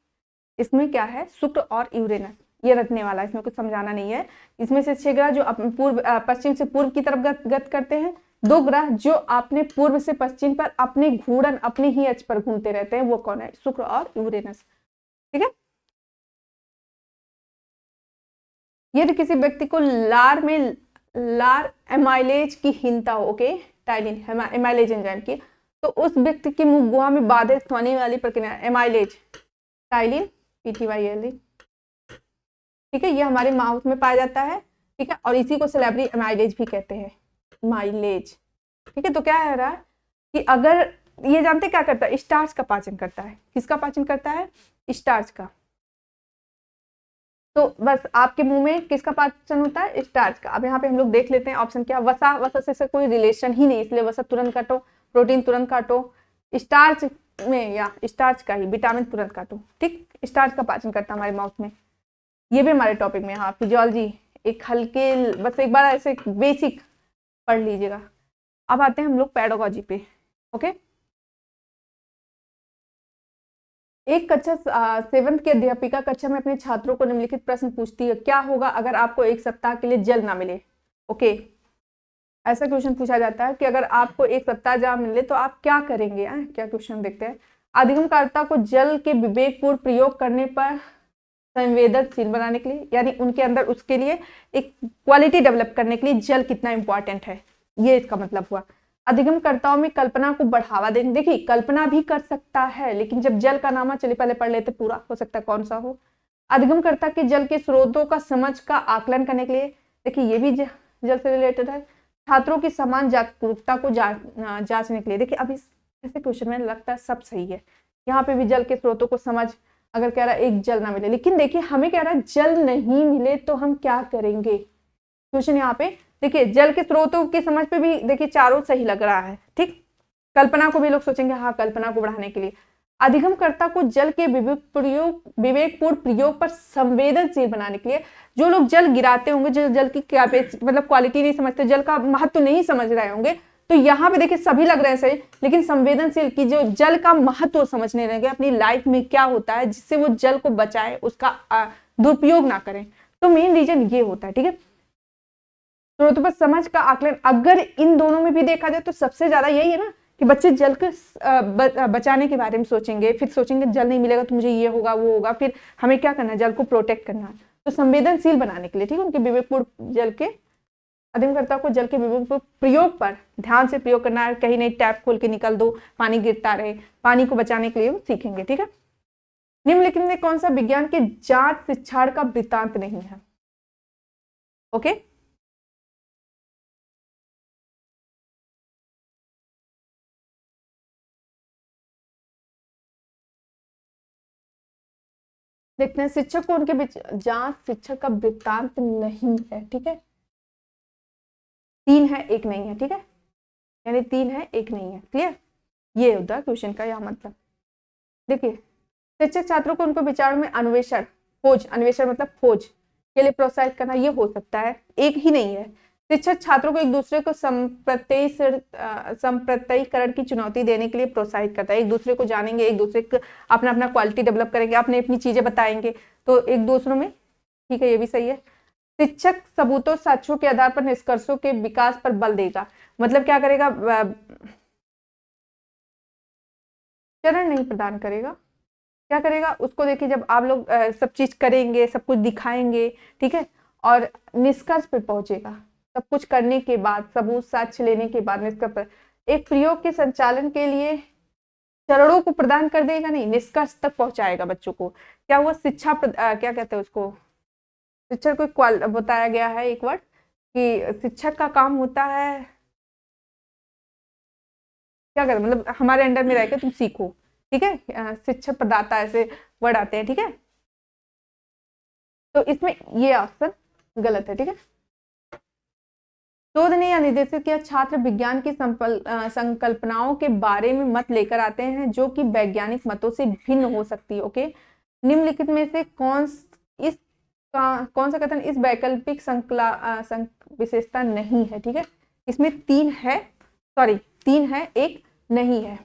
इसमें क्या है? शुक्र और यूरेनस, ये रटने वाला है, इसमें कुछ समझाना नहीं है। इसमें से 6 ग्रह जो पूर्व पश्चिम से पूर्व की तरफ गत करते हैं, 2 ग्रह जो आपने पूर्व से पश्चिम पर अपने घूर्णन अपने ही अक्ष पर घूमते रहते हैं, वो कौन है? शुक्र और यूरेनस, ठीक है। यदि किसी व्यक्ति को लार एमाइलेज की हीनता हो, ओके, टाइलिन एमाइलेज एंजाइम की, तो उस व्यक्ति की मुंह गुहा में बाधित होने वाली प्रक्रिया एमाइलेज, टाइलिन PTYLE, ठीक है, ये हमारे माउथ में पाया जाता है, ठीक है, और इसी को सेलेब्री एमाइलेज भी कहते हैं, माइलेज, ठीक है। तो क्या है रहा है कि अगर ये जानते क्या करता है? स्टार्च का पाचन करता है। किसका पाचन करता है? स्टार्च का। तो बस आपके मुंह में किसका पाचन होता है? स्टार्च का। अब यहाँ पे हम लोग देख लेते हैं ऑप्शन क्या, वसा, वसा से कोई रिलेशन ही नहीं, इसलिए वसा तुरंत काटो, प्रोटीन तुरंत काटो, स्टार्च में या स्टार्च का ही विटामिन तुरंत काटो, ठीक। स्टार्च का पाचन करता है हमारे माउथ में। ये भी हमारे टॉपिक में, हाँ, फिजियोलॉजी एक हल्के, बस एक बार ऐसे बेसिक पढ़ लीजिएगा। अब आते हैं हम लोग पेडागोजी पे, ओके। एक कक्षा 7th की अध्यापिका कक्षा में अपने छात्रों को निम्नलिखित प्रश्न पूछती है, क्या होगा अगर आपको 1 सप्ताह के लिए जल ना मिले? ओके, ऐसा क्वेश्चन पूछा जाता है कि अगर आपको 1 सप्ताह जल मिले तो आप क्या करेंगे? क्या क्वेश्चन देखते हैं। अधिगमकर्ता को जल के विवेकपूर्ण प्रयोग करने पर संवेदनशील बनाने के लिए, यानी उनके अंदर उसके लिए एक क्वालिटी डेवलप करने के लिए जल कितना इंपॉर्टेंट है, ये इसका मतलब हुआ। अधिगमकर्ताओं में कल्पना को बढ़ावा देने, देखिए कल्पना भी कर सकता है, लेकिन जब जल का नाम चलिए पहले पढ़ लेते पूरा, हो सकता है कौन सा हो। अधिगमकर्ता के जल के स्रोतों का समझ का आकलन करने के लिए, देखिए ये भी जल से रिलेटेड है। छात्रों की समान जागरूकता को जांचने के लिए, देखिए अभी ऐसे क्वेश्चन में लगता है सब सही है। यहाँ पे भी जल के स्रोतों को समझ, अगर कह रहा है एक जल ना मिले, लेकिन देखिए हमें कह रहा है जल नहीं मिले तो हम क्या करेंगे। क्वेश्चन यहाँ पे देखिए जल के स्रोतों की समझ पे भी देखिए चारों सही लग रहा है, ठीक। कल्पना को भी लोग सोचेंगे, हाँ, कल्पना को बढ़ाने के लिए। अधिगमकर्ता को जल के विवेकपूर्ण प्रयोग पर संवेदनशील बनाने के लिए, जो लोग जल गिराते होंगे, जो जल की मतलब क्वालिटी नहीं समझते, जल का महत्व नहीं समझ रहे होंगे, तो यहाँ पे देखिए सभी लग रहे हैं सही, लेकिन संवेदनशील की जो जल का महत्व समझने लगे, अपनी लाइफ में क्या होता है जिससे वो जल को बचाए, उसका दुरुपयोग ना करें। तो मेन रीजन ये होता है, ठीक है। स्रोतों पर समझ का आकलन, अगर इन दोनों में भी देखा जाए तो सबसे ज्यादा यही है ना कि बच्चे जल को बचाने के बारे में सोचेंगे, फिर सोचेंगे जल नहीं मिलेगा तो मुझे ये होगा वो होगा, फिर हमें क्या करना है, जल को प्रोटेक्ट करना है। तो संवेदनशील बनाने के लिए, ठीक है, उनके विवेकपूर्ण जल के, अधिगमकर्ता को जल के विवेकपूर्ण प्रयोग पर ध्यान से प्रयोग करना है। कहीं नहीं टैप खोल के निकल दो, पानी गिरता रहे, पानी को बचाने के लिए वो सीखेंगे, ठीक है। निम्नलिखित में कौन सा विज्ञान के जांच शिक्षाण का वृत्तांत नहीं है? ओके, देखते हैं। शिक्षक को उनके जांच शिक्षक का वृत्तांत नहीं है, ठीक है। 3 है 1 नहीं है, ठीक है, यानी 3 है 1 नहीं है, क्लियर। ये होता है क्वेश्चन का यह मतलब। देखिए, शिक्षक छात्रों को उनको विचारों में अन्वेषण मतलब खोज के लिए प्रोत्साहित करना, ये हो सकता है, एक ही नहीं है। शिक्षक छात्रों को एक दूसरे को संप्रत्ययीकरण की चुनौती देने के लिए प्रोत्साहित करता है। एक दूसरे को जानेंगे, एक दूसरे को अपना अपना क्वालिटी डेवलप करेंगे, अपनी अपनी चीजें बताएंगे, तो एक दूसरों में, ठीक है, ये भी सही है। शिक्षक सबूतों साक्ष्यों के आधार पर निष्कर्षों के विकास पर बल देगा, मतलब क्या करेगा, चरण नहीं प्रदान करेगा, क्या करेगा उसको, देखिए जब आप लोग सब चीज करेंगे, सब कुछ दिखाएंगे, ठीक है, और निष्कर्ष पे पहुंचेगा, सब कुछ करने के बाद, सबूत साक्ष्य लेने के बाद निष्कर्ष पर, एक प्रयोग के संचालन के लिए चरणों को प्रदान कर देगा, नहीं, निष्कर्ष तक पहुंचाएगा बच्चों को। क्या हुआ, शिक्षा क्या कहते हैं उसको, शिक्षक को बताया गया है एक वर्ड कि शिक्षक का काम होता है क्या कर, मतलब हमारे अंडर में रहकर तुम सीखो, ठीक है, शिक्षक प्रदाता ऐसे वर्ड आते हैं, ठीक है। तो इसमें ये ऑप्शन गलत है, ठीक है। शोध ने यह निर्देशित किया, छात्र विज्ञान की संकल्पनाओं के बारे में मत लेकर आते हैं जो कि वैज्ञानिक मतों से भिन्न हो सकती है। ओके, निम्नलिखित में से कौन सा कथन इस वैकल्पिक विशेषता नहीं है, ठीक है। इसमें तीन है, एक नहीं है।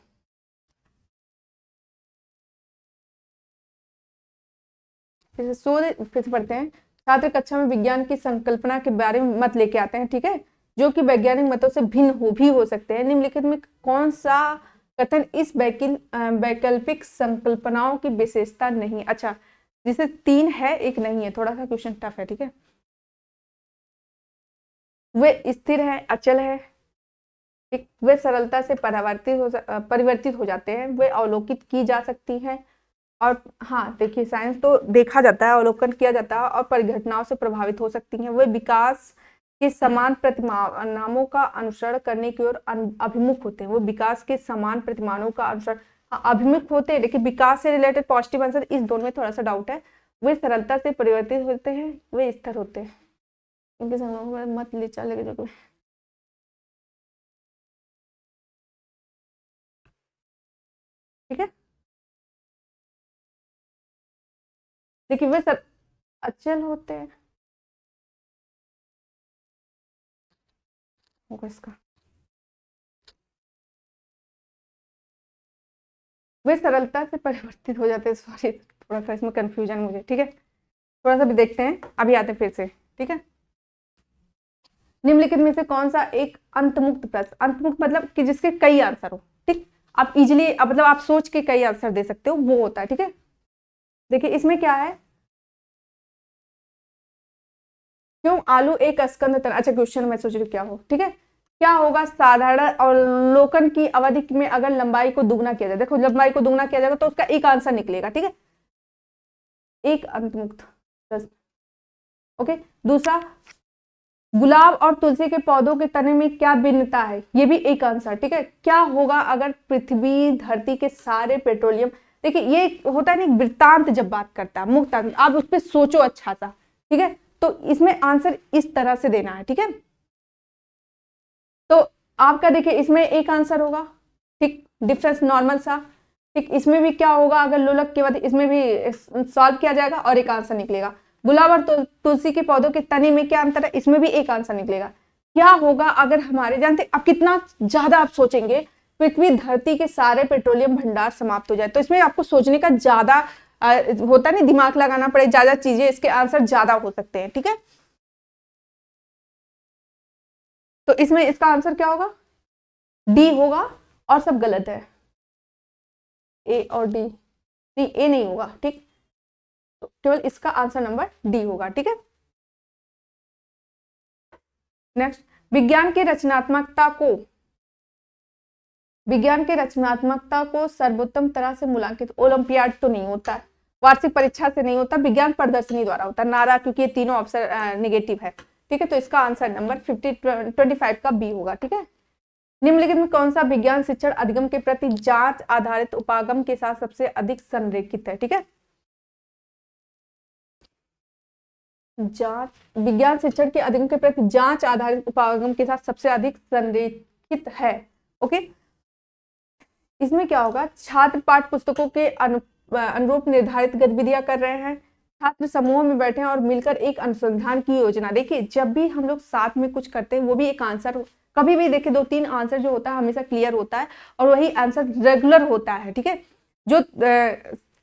फिर से पढ़ते हैं। छात्र कक्षा में विज्ञान की संकल्पना के बारे में मत लेके आते हैं, ठीक है, जो कि वैज्ञानिक मतों से भिन्न हो सकते हैं। निम्नलिखित में कौन सा कथन इस वैकल्पिक संकल्पनाओं की विशेषता नहीं। अच्छा, जिसे तीन है एक नहीं है, थोड़ा सा क्वेश्चन टफ है, ठीक है। वे स्थिर है, अचल है, ठीक, वे सरलता से परिवर्तित हो जाते हैं, वे अवलोकित की जा सकती हैं, और हाँ देखिए साइंस तो देखा जाता है, अवलोकन किया जाता है, और परिघटनाओं से प्रभावित हो सकती हैं, वे विकास के समान प्रतिमानों का अनुसरण करने की ओर अभिमुख होते हैं। वो विकास के समान प्रतिमानों का अनुसरण अभिमुख होते हैं, लेकिन विकास से रिलेटेड पॉजिटिव आंसर, इस दोनों में थोड़ा सा डाउट है। वे सरलता से परिवर्तित होते हैं, वे स्थिर होते हैं, इनके संग मत ले चलेगा जो ठीक है। देखिए वे अचल होते हैं, होगा इसका, वे सरलता से परिवर्तित हो जाते हैं। सॉरी, थोड़ा सा इसमें कंफ्यूजन मुझे, ठीक है, थोड़ा सा भी देखते हैं, अभी आते हैं फिर से, ठीक है। निम्नलिखित में से कौन सा एक अंतमुक्त प्रश्न, अंतमुक्त मतलब कि जिसके कई आंसर हो, ठीक, आप इजिली मतलब आप सोच के कई आंसर दे सकते हो, वो होता है, ठीक है। देखिए इसमें क्या है, क्यों आलू एक स्कंद तरह, अच्छा क्वेश्चन मैं सोच रही हूँ क्या हो, ठीक है, क्या होगा साधारण अवलोकन की अवधि में अगर लंबाई को दुगना किया जाए, देखो लंबाई को दुगना किया जाएगा तो उसका एक आंसर निकलेगा, ठीक है, एक अंतमुक्त प्रश्न। ओके, दूसरा, गुलाब और तुलसी के पौधों के तने में क्या भिन्नता है, ये भी एक आंसर, ठीक है। क्या होगा अगर पृथ्वी धरती के सारे पेट्रोलियम, देखिए ये होता है ना वृत्तांत जब बात करता है, मुक्त आप उस पर सोचो अच्छा सा, ठीक है, तो इसमें आंसर इस तरह से देना है, ठीक है। तो आपका देखिए इसमें एक आंसर होगा, ठीक, डिफरेंस नॉर्मल सा, ठीक, इसमें भी क्या होगा अगर लोलक के बाद इसमें भी सॉल्व किया जाएगा और एक आंसर निकलेगा। गुलाब और तुलसी के पौधों के तने में क्या अंतर है, इसमें भी एक आंसर निकलेगा। क्या होगा अगर हमारे, जानते अब कितना ज्यादा आप सोचेंगे, पृथ्वी धरती के सारे पेट्रोलियम भंडार समाप्त हो जाए, तो इसमें आपको सोचने का ज्यादा होता नहीं, दिमाग लगाना पड़े, ज्यादा चीजें, इसके आंसर ज्यादा हो सकते हैं, ठीक है। तो इसमें इसका आंसर क्या होगा, डी होगा, और सब गलत है, ए और डी, नहीं ए नहीं होगा, ठीक, तो केवल इसका आंसर नंबर डी होगा, ठीक है। नेक्स्ट, विज्ञान की रचनात्मकता को सर्वोत्तम तरह से मूल्यांकित, ओलंपियाड तो नहीं होता है, वार्षिक परीक्षा से नहीं होता, विज्ञान प्रदर्शनी द्वारा होता है, नारा, क्योंकि ये तीनों ऑप्शन नेगेटिव है, ठीक है, तो इसका आंसर नंबर 25 का बी होगा, ठीक है। निम्नलिखित में कौन सा विज्ञान शिक्षण अधिगम के प्रति जांच आधारित उपागम के साथ सबसे अधिक संरेखित है, ठीक है। जांच, विज्ञान शिक्षण के अधिगम के प्रति जांच आधारित उपागम के साथ सबसे अधिक संरेखित है। ओके, इसमें क्या होगा, छात्र पाठ्य पुस्तकों के अनुरूप निर्धारित गतिविधियां कर रहे हैं, छात्र समूह में बैठे हैं और मिलकर एक अनुसंधान की योजना। देखिए जब भी हम लोग साथ में कुछ करते हैं वो भी एक आंसर, कभी भी देखिए 2-3 आंसर जो होता है हमेशा क्लियर होता है, और वही आंसर रेगुलर होता है, ठीक है। जो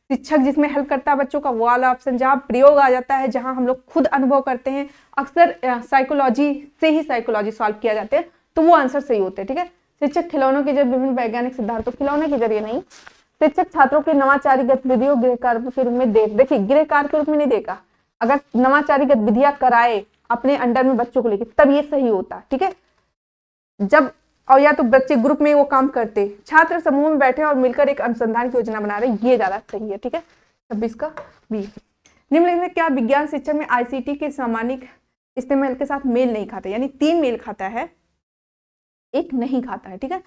शिक्षक जिसमें हेल्प करता है बच्चों का, वो वाला ऑप्शन जहाँ प्रयोग आ जाता है, जहाँ हम लोग खुद अनुभव करते हैं, अक्सर साइकोलॉजी से ही साइकोलॉजी सॉल्व किया जाते हैं, तो वो आंसर सही होते हैं, ठीक है। शिक्षक खिलौनों के जरिए विभिन्न वैज्ञानिक सिद्धांतों, खिलौने के जरिए नहीं, शिक्षक छात्रों के नवाचारी गतिविधियों गृह कार्य के रूप में देखिए गृह कार्य के रूप में नहीं देखा, अगर नवाचारी गतिविधियां कराए अपने अंडर में बच्चों को लेकर, तब ये सही होता, ठीक है। जब और या तो बच्चे ग्रुप में वो काम करते, छात्र समूह में बैठे और मिलकर एक अनुसंधान की योजना बना रहे, ये ज्यादा सही है। ठीक है, 26 का बी। निम्नलिखित में क्या विज्ञान शिक्षा में आईसीटी के सामान्य इस्तेमाल के साथ मेल नहीं खाता, यानी 3 मेल खाता है, 1 नहीं खाता है। ठीक है,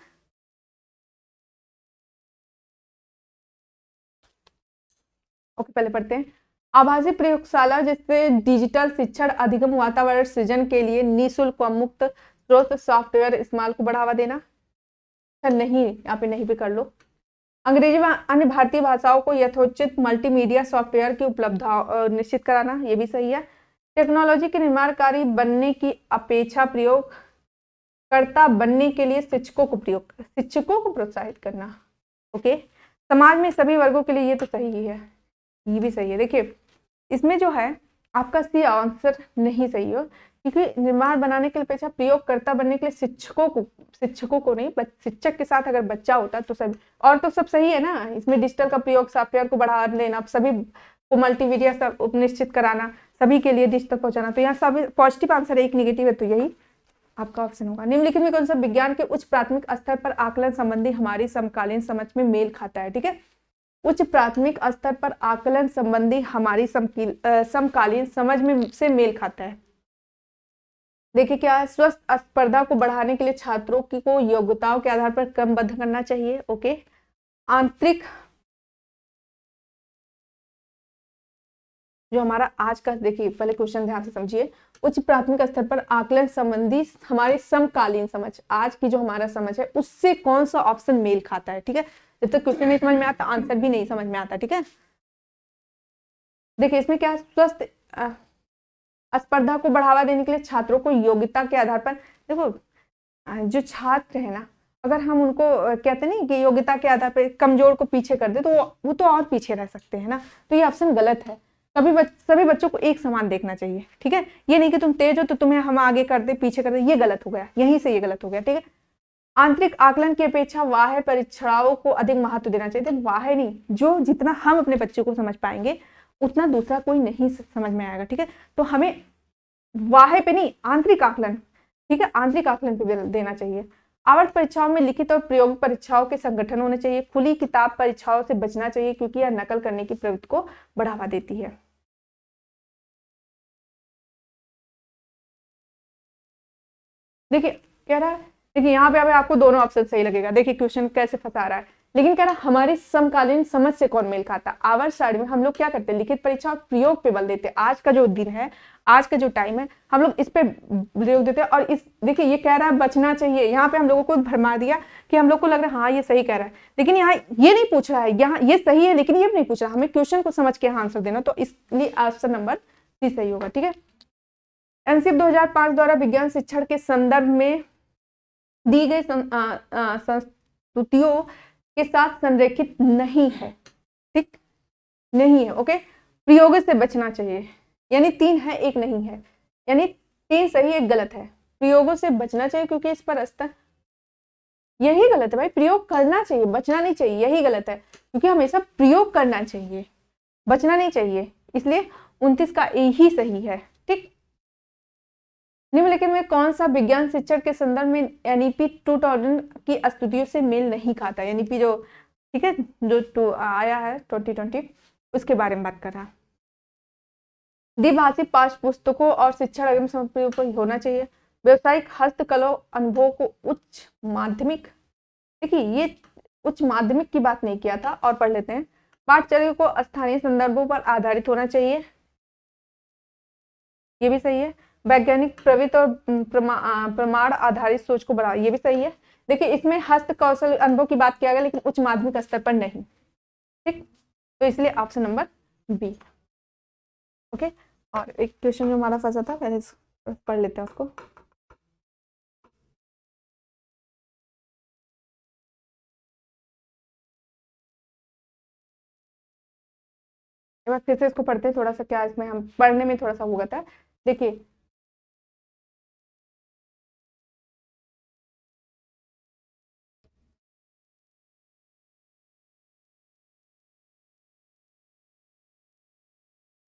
ओके पहले पढ़ते हैं। आभासी प्रयोगशाला जिससे डिजिटल शिक्षण अधिगम वातावरण सृजन के लिए निःशुल्क व मुक्त स्रोत सॉफ्टवेयर इस्तेमाल को बढ़ावा देना। नहीं, यहाँ पे नहीं भी कर लो। अंग्रेजी व अन्य भारतीय भाषाओं को यथोचित मल्टीमीडिया सॉफ्टवेयर की उपलब्धता निश्चित कराना, ये भी सही है। टेक्नोलॉजी के निर्माणकारी बनने की अपेक्षा प्रयोगकर्ता बनने के लिए शिक्षकों को प्रोत्साहित करना। ओके, समाज में सभी वर्गों के लिए, ये तो सही है, ये भी सही है। देखिए इसमें जो है आपका सी आंसर नहीं सही हो, क्योंकि निर्माण बनाने के लिए अपेक्षा प्रयोगकर्ता बनने के लिए शिक्षकों को नहीं, शिक्षक के साथ अगर बच्चा होता तो सभी, और तो सब सही है ना। इसमें डिजिटल का प्रयोग, सॉफ्टवेयर को बढ़ावा देना, सभी को मल्टीमीडिया सब निश्चित कराना, सभी के लिए डिजिटल पहुंचाना, तो यहाँ सभी पॉजिटिव आंसर है, एक निगेटिव है, तो यही आपका ऑप्शन होगा। निम्नलिखित में कौन सा विज्ञान के उच्च प्राथमिक स्तर पर आकलन संबंधी हमारी समकालीन समझ में मेल खाता है। ठीक है, उच्च प्राथमिक स्तर पर आकलन संबंधी हमारी समकालीन समझ में से मेल खाता है। देखिए क्या है, स्वस्थ स्पर्धा को बढ़ाने के लिए छात्रों की को योग्यताओं के आधार पर क्रमबद्ध करना चाहिए। ओके, आंतरिक जो हमारा आज का, देखिए पहले क्वेश्चन ध्यान से समझिए, उच्च प्राथमिक स्तर पर आकलन संबंधी हमारी समकालीन समझ, आज की जो हमारा समझ है उससे कौन सा ऑप्शन मेल खाता है। ठीक है, जब तक क्वेश्चन नहीं समझ में आता आंसर भी नहीं समझ में आता। ठीक है, देखिए इसमें क्या है, स्वस्थ स्पर्धा को बढ़ावा देने के लिए छात्रों को योग्यता के आधार पर, देखो जो छात्र है ना, अगर हम उनको कहते नहीं कि योग्यता के आधार पर कमजोर को पीछे कर दे, तो वो तो और पीछे रह सकते हैं ना, तो ये ऑप्शन गलत है। सभी बच्चों को एक समान देखना चाहिए। ठीक है, ये नहीं कि तुम तेज हो तो तुम्हें हम आगे कर दे पीछे कर दे, ये गलत हो गया, यहीं से ये गलत हो गया। ठीक है, आंतरिक आकलन की अपेक्षा बाह्य परीक्षाओं को अधिक महत्व देना चाहिए। बाह्य नहीं, जो जितना हम अपने बच्चों को समझ पाएंगे उतना दूसरा कोई नहीं समझ में आएगा। ठीक है, तो हमें बाह्य पे नहीं, आंतरिक आकलन, ठीक है, आंतरिक आकलन पे देना चाहिए। आवर्त परीक्षाओं में लिखित और प्रयोग परीक्षाओं के संगठन होने चाहिए। खुली किताब परीक्षाओं से बचना चाहिए, क्योंकि यह नकल करने की प्रवृत्ति को बढ़ावा देती है। देखिए कह रहा है, देखिए यहाँ पे आपको दोनों ऑप्शन सही लगेगा। देखिए क्वेश्चन कैसे फंसा रहा है, लेकिन कह रहा है हमारी समकालीन समझ से कौन मेल खाता। आवर्त सारणी में हम लोग क्या करते हैं, लिखित परीक्षा और प्रयोग पे बल देते हैं। आज का जो दिन है, आज का जो टाइम है, हम लोग इस पे प्रयोग देते हैं। और इस देखिए ये कह रहा है बचना चाहिए, यहाँ पे हम लोगों को भरमा दिया कि हम लोग को लग रहा है हाँ ये सही कह रहा है, लेकिन यहाँ ये नहीं पूछ रहा है, यहाँ ये सही है लेकिन ये नहीं पूछ रहा, हमें क्वेश्चन को समझ के आंसर देना, तो इसलिए ऑप्शन नंबर सी सही होगा। ठीक है, एनसीएफ 2005 द्वारा विज्ञान शिक्षण के संदर्भ में दी गई संस्तुतियों के साथ संरेखित नहीं है। ठीक, नहीं है। ओके, प्रयोग से बचना चाहिए, यानी 3 है 1 नहीं है, यानी 3 सही 1 गलत है। प्रयोगों से बचना चाहिए क्योंकि इस पर स्तर, यही गलत है भाई, प्रयोग करना चाहिए बचना नहीं चाहिए, यही गलत है, क्योंकि हमेशा प्रयोग करना चाहिए बचना नहीं चाहिए, इसलिए 29 का ए ही सही है। ठीक, निम्नलिखित में कौन सा विज्ञान शिक्षण के संदर्भ में एनईपी 2000 की स्तुतियों से मेल नहीं खाता। एनईपी जो, ठीक है, जो आया है 2020, उसके बारे में बात कर रहा है। द्विभाषी पाठ्य पुस्तकों और शिक्षण अग्रिम सामग्रियों पर होना चाहिए। व्यवसायिक हस्तकला अनुभव को उच्च माध्यमिक, देखिए ये उच्च माध्यमिक की बात नहीं किया था, और पढ़ लेते हैं। पाठ्यचर्या को स्थानीय संदर्भों पर आधारित होना चाहिए, ये भी सही है। वैज्ञानिक प्रवृत्ति और प्रमाण आधारित सोच को बढ़ावा, ये भी सही है। देखिए इसमें हस्त कौशल अनुभव की बात किया गया, लेकिन उच्च माध्यमिक स्तर पर नहीं। ठीक, तो इसलिए ऑप्शन नंबर बी। ओके, और एक क्वेश्चन जो हमारा फंसा था, पहले पढ़ लेते हैं उसको। एक बार फिर से इसको पढ़ते हैं, थोड़ा सा क्या इसमें हम पढ़ने में थोड़ा सा हो गया था। देखिए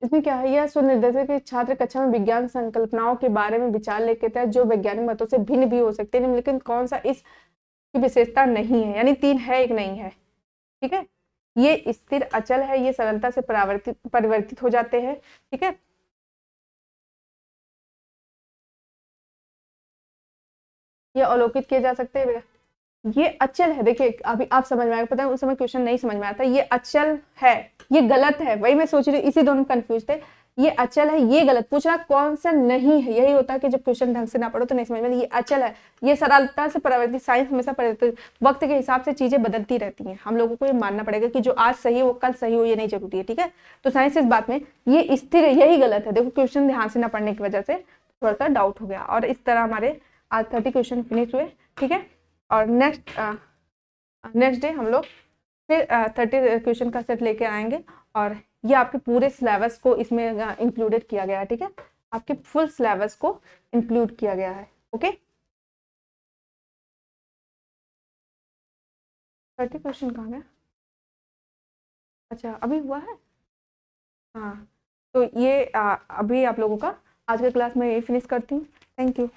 इसमें क्या है, यह सुनिर्देश है कि छात्र कक्षा में विज्ञान संकल्पनाओं के बारे में विचार लेके तहत जो वैज्ञानिक मतों से भिन्न भी हो सकते हैं, लेकिन कौन सा इसकी विशेषता नहीं है, यानी 3 है, एक नहीं है। ठीक है, ये स्थिर अचल है, ये सरलता से परिवर्तित हो जाते हैं। ठीक है, ये अवलोकित किए जा सकते हैं। ये अचल है, देखिए अभी आप समझ में आएगा, पता है उस समय क्वेश्चन नहीं समझ में आता, ये अचल है, ये गलत है, वही मैं सोच रही, इसी दोनों कंफ्यूज थे। ये अचल है, ये गलत, पूछ रहा कौन सा नहीं है, यही होता है कि जब क्वेश्चन ढंग से ना पढ़ो तो नहीं समझ में। ये अचल है, ये सरलता से परिवर्तित, साइंस हमेशा परिवर्तित, वक्त के हिसाब से चीजें बदलती रहती हैं, हम लोगों को ये मानना पड़ेगा कि जो आज सही है वो कल सही हो, ये नहीं जरूरी है। ठीक है, तो साइंस इस बात में ये स्थिर है, यही गलत है। देखो क्वेश्चन ध्यान से ना पढ़ने की वजह से थोड़ा सा डाउट हो गया, और इस तरह हमारे आज 30 क्वेश्चन फिनिश हुए। ठीक है, और नेक्स्ट डे हम लोग फिर 30 क्वेश्चन का सेट लेके आएंगे, और ये आपके पूरे सिलेबस को इसमें इंक्लूडेड किया गया है। ठीक है, आपके फुल सिलेबस को इंक्लूड किया गया है। ओके, 30 क्वेश्चन कहाँ गया? अच्छा, अभी हुआ है। हाँ, तो ये अभी आप लोगों का आज का क्लास में यही फिनिश करती हूँ। Thank you.